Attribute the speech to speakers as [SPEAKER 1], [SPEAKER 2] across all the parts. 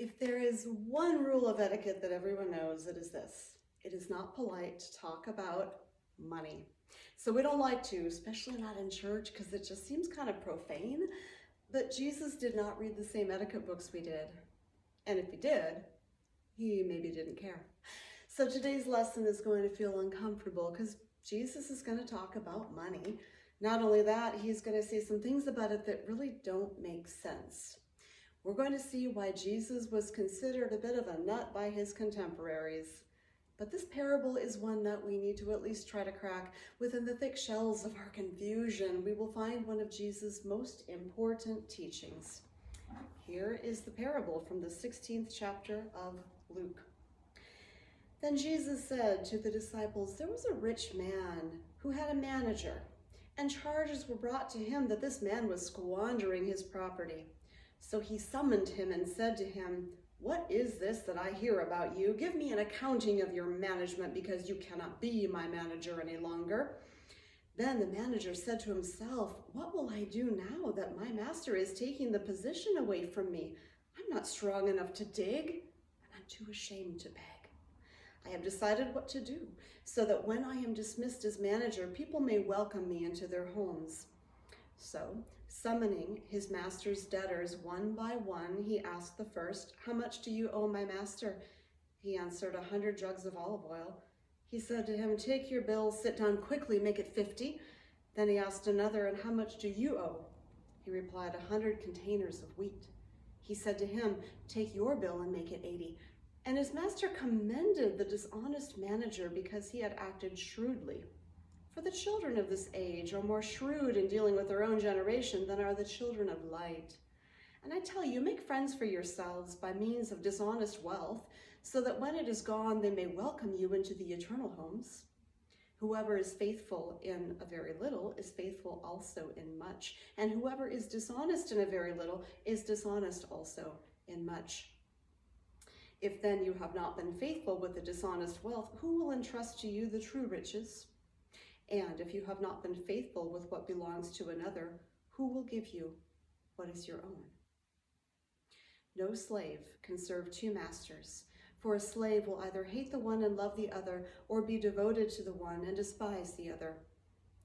[SPEAKER 1] If there is one rule of etiquette that everyone knows, it is this. It is not polite to talk about money. So we don't like to, especially not in church, because it just seems kind of profane. But Jesus did not read the same etiquette books we did. And if he did, he maybe didn't care. So today's lesson is going to feel uncomfortable because Jesus is going to talk about money. Not only that, he's going to say some things about it that really don't make sense. We're going to see why Jesus was considered a bit of a nut by his contemporaries. But this parable is one that we need to at least try to crack. Within the thick shells of our confusion, we will find one of Jesus' most important teachings. Here is the parable from the 16th chapter of Luke. Then Jesus said to the disciples, "There was a rich man who had a manager, and charges were brought to him that this man was squandering his property. So he summoned him and said to him, 'What is this that I hear about you? Give me an accounting of your management, because you cannot be my manager any longer.' Then the manager said to himself, 'What will I do now that my master is taking the position away from me? I'm not strong enough to dig, and I'm too ashamed to beg. I have decided what to do, so that when I am dismissed as manager, people may welcome me into their homes.' So, summoning his master's debtors one by one, he asked the first, 'How much do you owe my master?' He answered, 100 jugs of olive oil. He said to him, 'Take your bill, sit down quickly, make it 50. Then he asked another, 'And how much do you owe?' He replied, 100 containers of wheat. He said to him, 'Take your bill and make it 80. And his master commended the dishonest manager because he had acted shrewdly. For the children of this age are more shrewd in dealing with their own generation than are the children of light. And I tell you, make friends for yourselves by means of dishonest wealth, so that when it is gone, they may welcome you into the eternal homes. Whoever is faithful in a very little is faithful also in much, and whoever is dishonest in a very little is dishonest also in much. If then you have not been faithful with the dishonest wealth, who will entrust to you the true riches? And if you have not been faithful with what belongs to another, who will give you what is your own? No slave can serve two masters, for a slave will either hate the one and love the other, or be devoted to the one and despise the other.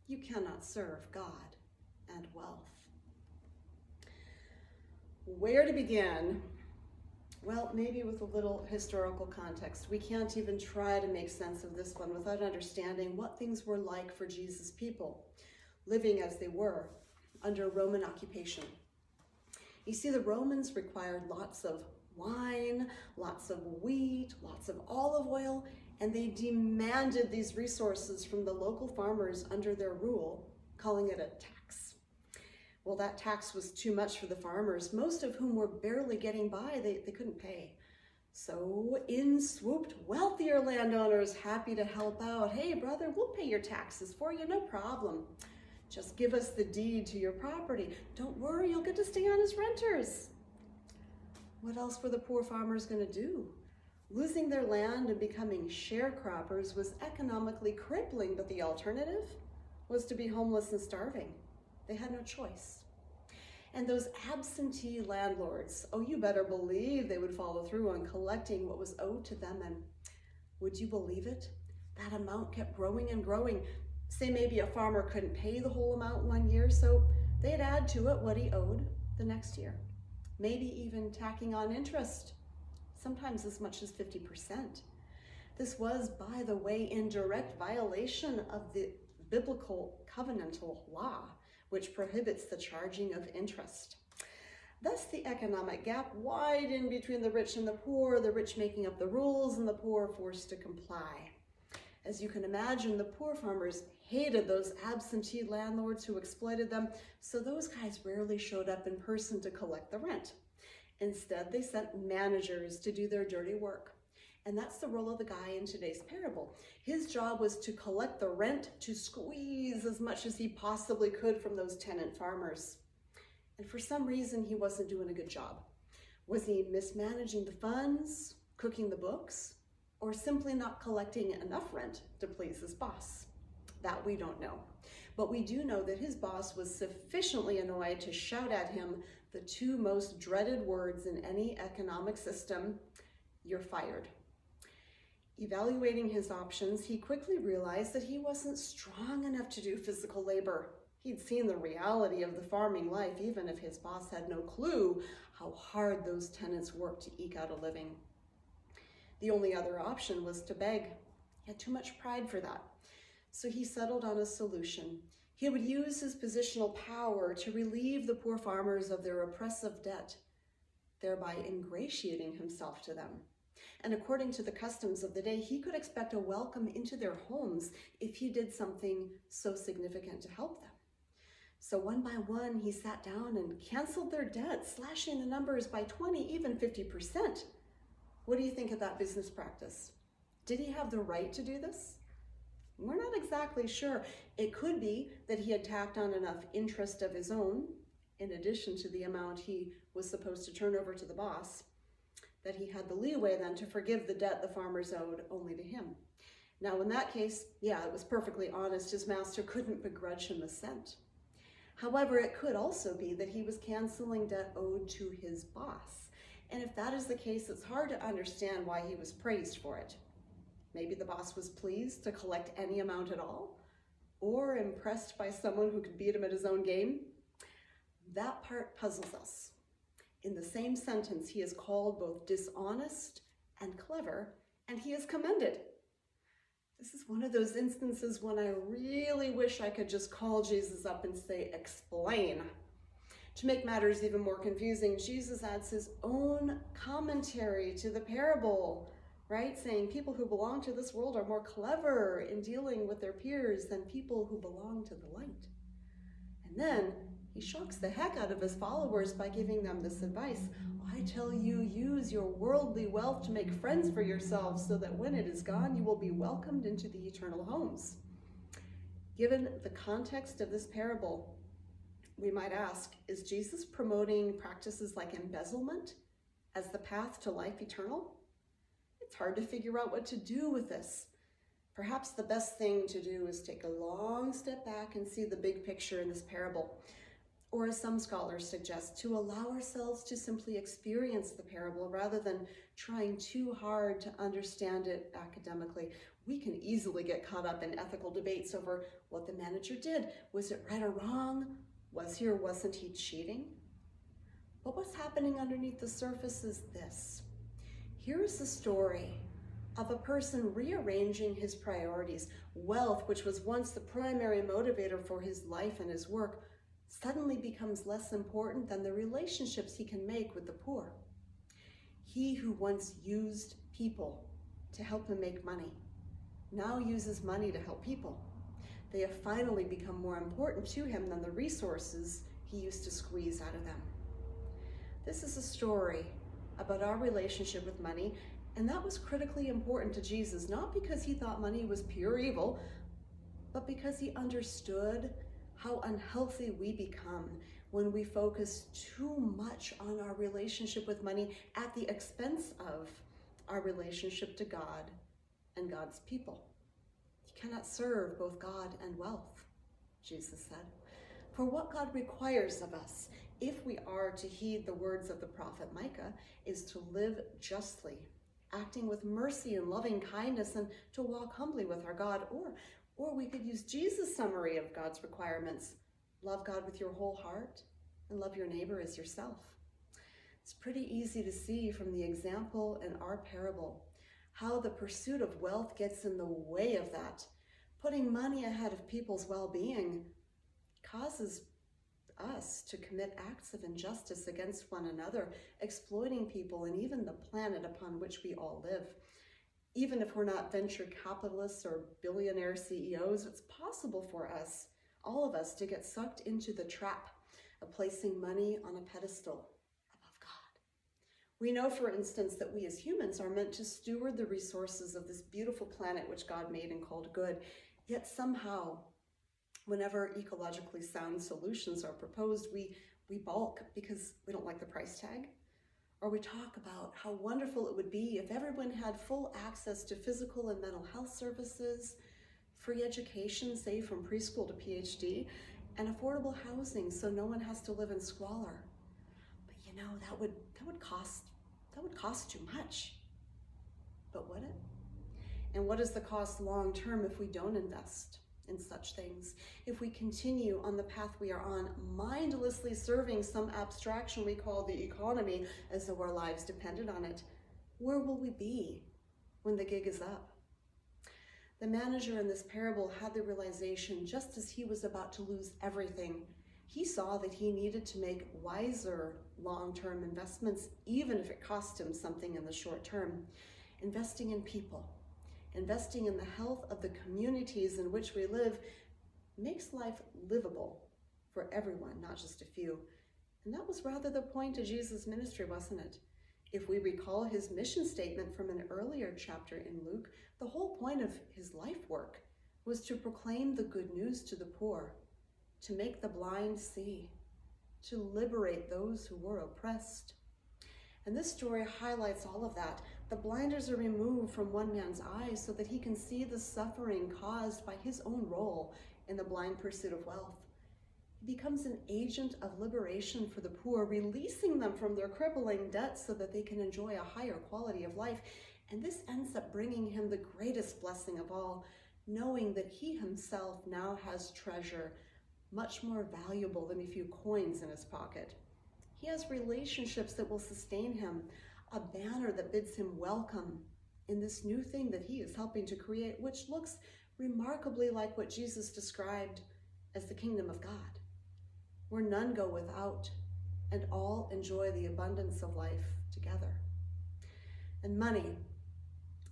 [SPEAKER 1] You cannot serve God and wealth." Where to begin? Well, maybe with a little historical context. We can't even try to make sense of this one without understanding what things were like for Jesus' people, living as they were under Roman occupation. You see, the Romans required lots of wine, lots of wheat, lots of olive oil, and they demanded these resources from the local farmers under their rule, calling it a tax. Well, that tax was too much for the farmers, most of whom were barely getting by. They couldn't pay. So in swooped wealthier landowners, happy to help out. "Hey, brother, we'll pay your taxes for you, no problem. Just give us the deed to your property. Don't worry, you'll get to stay on as renters." What else were the poor farmers going to do? Losing their land and becoming sharecroppers was economically crippling, but the alternative was to be homeless and starving. They had no choice. And those absentee landlords, oh, you better believe they would follow through on collecting what was owed to them. And would you believe it? That amount kept growing and growing. Say maybe a farmer couldn't pay the whole amount one year, so they'd add to it what he owed the next year. Maybe even tacking on interest, sometimes as much as 50%. This was, by the way, in direct violation of the biblical covenantal law, which prohibits the charging of interest. Thus, the economic gap widened between the rich and the poor, the rich making up the rules and the poor forced to comply. As you can imagine, the poor farmers hated those absentee landlords who exploited them, so those guys rarely showed up in person to collect the rent. Instead, they sent managers to do their dirty work. And that's the role of the guy in today's parable. His job was to collect the rent, to squeeze as much as he possibly could from those tenant farmers. And for some reason, he wasn't doing a good job. Was he mismanaging the funds, cooking the books, or simply not collecting enough rent to please his boss? That we don't know. But we do know that his boss was sufficiently annoyed to shout at him, the two most dreaded words in any economic system: you're fired. Evaluating his options, he quickly realized that he wasn't strong enough to do physical labor. He'd seen the reality of the farming life, even if his boss had no clue how hard those tenants worked to eke out a living. The only other option was to beg. He had too much pride for that. So he settled on a solution. He would use his positional power to relieve the poor farmers of their oppressive debt, thereby ingratiating himself to them. And according to the customs of the day, he could expect a welcome into their homes if he did something so significant to help them. So one by one, he sat down and canceled their debt, slashing the numbers by 20, even 50%. What do you think of that business practice? Did he have the right to do this? We're not exactly sure. It could be that he had tacked on enough interest of his own, in addition to the amount he was supposed to turn over to the boss, that he had the leeway then to forgive the debt the farmers owed only to him. Now, in that case, yeah, it was perfectly honest. His master couldn't begrudge him a cent. However, it could also be that he was canceling debt owed to his boss. And if that is the case, it's hard to understand why he was praised for it. Maybe the boss was pleased to collect any amount at all, or impressed by someone who could beat him at his own game. That part puzzles us. In the same sentence, he is called both dishonest and clever, and he is commended. This is one of those instances when I really wish I could just call Jesus up and say, explain. To make matters even more confusing, Jesus adds his own commentary to the parable, right? Saying people who belong to this world are more clever in dealing with their peers than people who belong to the light. And then he shocks the heck out of his followers by giving them this advice. I tell you, use your worldly wealth to make friends for yourselves so that when it is gone, you will be welcomed into the eternal homes. Given the context of this parable, we might ask, is Jesus promoting practices like embezzlement as the path to life eternal? It's hard to figure out what to do with this. Perhaps the best thing to do is take a long step back and see the big picture in this parable. Or as some scholars suggest, to allow ourselves to simply experience the parable rather than trying too hard to understand it academically. We can easily get caught up in ethical debates over what the manager did. Was it right or wrong? Was he or wasn't he cheating? But what's happening underneath the surface is this. Here is the story of a person rearranging his priorities. Wealth, which was once the primary motivator for his life and his work, suddenly becomes less important than the relationships he can make with the poor. He who once used people to help him make money now uses money to help people. They have finally become more important to him than the resources he used to squeeze out of them. This is a story about our relationship with money, and that was critically important to Jesus, not because he thought money was pure evil, but because he understood how unhealthy we become when we focus too much on our relationship with money at the expense of our relationship to God and God's people. You cannot serve both God and wealth, Jesus said. For what God requires of us, if we are to heed the words of the prophet Micah, is to live justly, acting with mercy and loving kindness, and to walk humbly with our God. Or we could use Jesus' summary of God's requirements. Love God with your whole heart and love your neighbor as yourself. It's pretty easy to see from the example in our parable how the pursuit of wealth gets in the way of that. Putting money ahead of people's well-being causes us to commit acts of injustice against one another, exploiting people and even the planet upon which we all live. Even if we're not venture capitalists or billionaire CEOs, it's possible for us, all of us, to get sucked into the trap of placing money on a pedestal above God. We know, for instance, that we as humans are meant to steward the resources of this beautiful planet which God made and called good. Yet somehow, whenever ecologically sound solutions are proposed, we balk because we don't like the price tag. Or we talk about how wonderful it would be if everyone had full access to physical and mental health services, free education, say from preschool to PhD, and affordable housing so no one has to live in squalor. know, that would cost too much. But would it? And what is the cost long term if we don't invest in such things? If we continue on the path we are on, mindlessly serving some abstraction we call the economy as though our lives depended on it, where will we be when the gig is up? The manager in this parable had the realization just as he was about to lose everything. He saw that he needed to make wiser long-term investments, even if it cost him something in the short term. Investing in people, investing in the health of the communities in which we live makes life livable for everyone, not just a few. And that was rather the point of Jesus' ministry, wasn't it? If we recall his mission statement from an earlier chapter in Luke, the whole point of his life work was to proclaim the good news to the poor, to make the blind see, to liberate those who were oppressed. And this story highlights all of that. The blinders are removed from one man's eyes so that he can see the suffering caused by his own role in the blind pursuit of wealth. He becomes an agent of liberation for the poor, releasing them from their crippling debts so that they can enjoy a higher quality of life. And this ends up bringing him the greatest blessing of all, knowing that he himself now has treasure much more valuable than a few coins in his pocket. He has relationships that will sustain him, a banner that bids him welcome in this new thing that he is helping to create, which looks remarkably like what Jesus described as the kingdom of God, where none go without and all enjoy the abundance of life together. And money,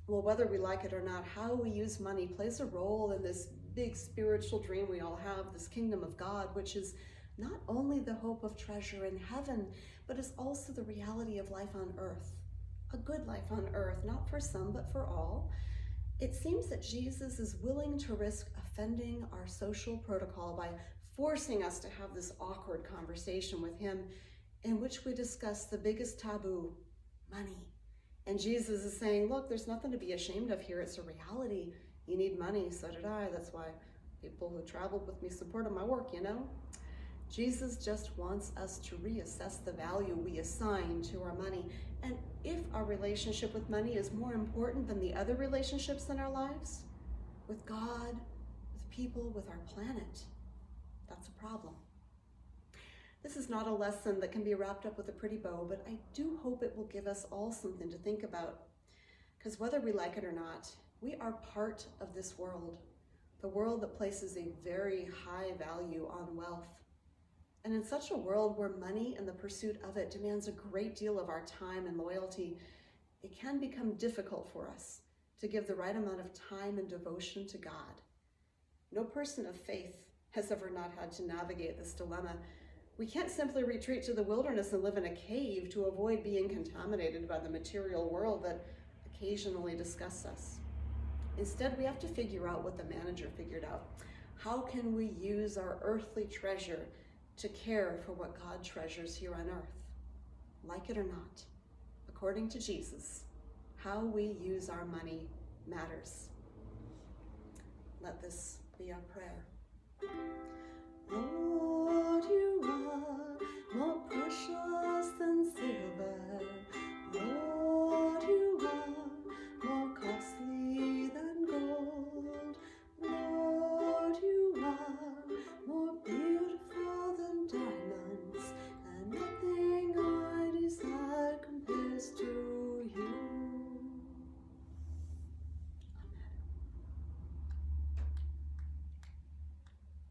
[SPEAKER 1] well, whether we like it or not, how we use money plays a role in this big spiritual dream we all have, this kingdom of God, which is not only the hope of treasure in heaven, but is also the reality of life on earth, a good life on earth, not for some, but for all. It seems that Jesus is willing to risk offending our social protocol by forcing us to have this awkward conversation with him in which we discuss the biggest taboo, money. And Jesus is saying, look, there's nothing to be ashamed of here. It's a reality. You need money, so did I. That's why people who traveled with me supported my work, you know? Jesus just wants us to reassess the value we assign to our money. And if our relationship with money is more important than the other relationships in our lives, with God, with people, with our planet, that's a problem. This is not a lesson that can be wrapped up with a pretty bow, but I do hope it will give us all something to think about. Because whether we like it or not, we are part of this world, the world that places a very high value on wealth. And in such a world where money and the pursuit of it demands a great deal of our time and loyalty, it can become difficult for us to give the right amount of time and devotion to God. No person of faith has ever not had to navigate this dilemma. We can't simply retreat to the wilderness and live in a cave to avoid being contaminated by the material world that occasionally disgusts us. Instead, we have to figure out what the manager figured out. How can we use our earthly treasure to care for what God treasures here on earth? Like it or not, according to Jesus, how we use our money matters. Let this be our prayer. Lord, you are more precious than silver. Lord, you are more costly than gold. Lord, you are more beautiful than diamonds, and nothing I desire compares to